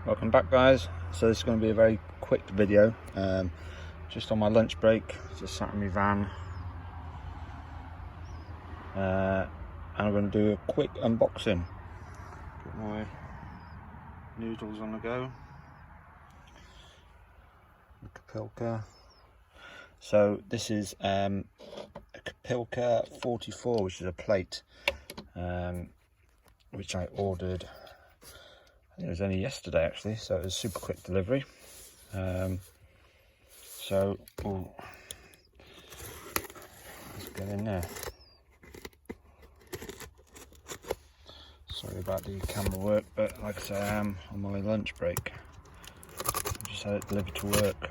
Welcome back, guys. So this is going to be a very quick video, just on my lunch break. Just sat in my van, and I'm going to do a quick unboxing. Put my noodles on the go. The Kupilka. So this is a Kupilka 44, which is a plate, which I ordered. It was only yesterday actually, so it was super quick delivery. Let's get in there. Sorry about the camera work, but like I say, I am on my lunch break. I just had it delivered to work.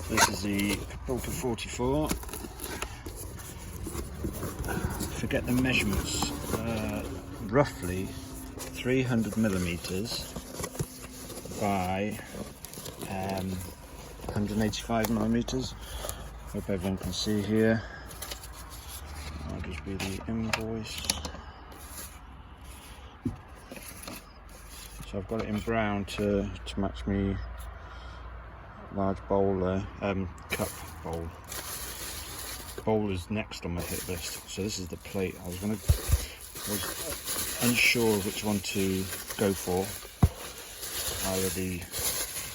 This is the Kupilka 44. Forget the measurements. Roughly 300 millimeters by 185 millimeters. Hope everyone can see here. I'll just be the invoice. So I've got it in brown to match me large bowl there, cup bowl. Bowl is next on my hit list. So this is the plate. I was unsure which one to go for, either the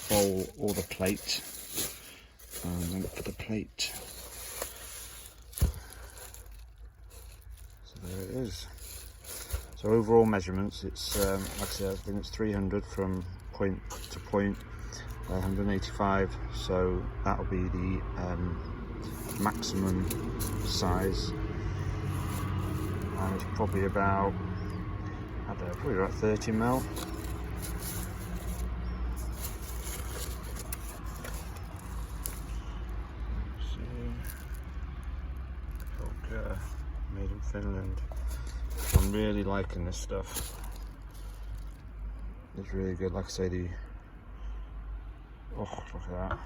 bowl or the plate. And went for the plate. So there it is. So overall measurements, it's like I said, I think it's 300 from point to point, 185. So that'll be the maximum size, and it's probably about, I don't know, probably about 30 mil. Kupilka, made in Finland. I'm really liking this stuff. It's really good. Like I say, oh, look at that.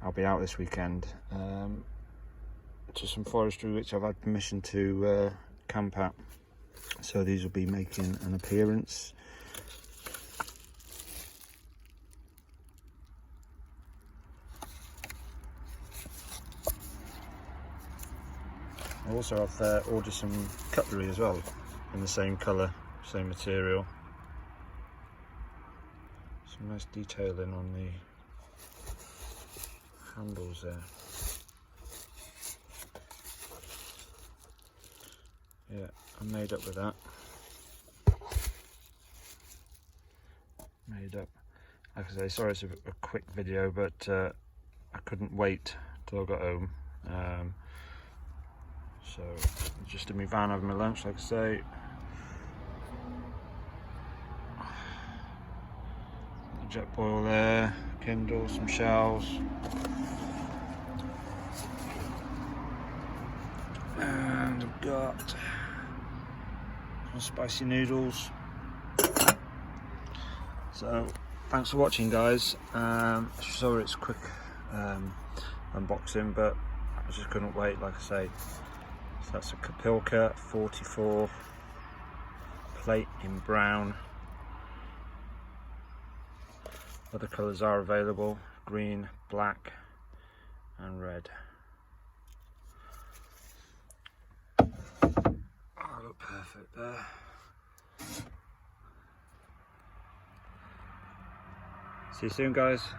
I'll be out this weekend to some forestry which I've had permission to camp at. So these will be making an appearance. I also have ordered some cutlery as well, in the same colour, same material. Some nice detailing on the handles there. Yeah, I'm made up with that. Made up. Like I say, sorry it's a quick video, but I couldn't wait till I got home. So just in my van having my lunch, like I say. Jet boil there, Kindle, some shells. And I've got some spicy noodles. So thanks for watching, guys. Sorry it's a quick unboxing, but I just couldn't wait, like I say. So that's a Kupilka 44 plate in brown. Other colours are available: green, black and red. Oh, I look perfect there. See you soon, guys.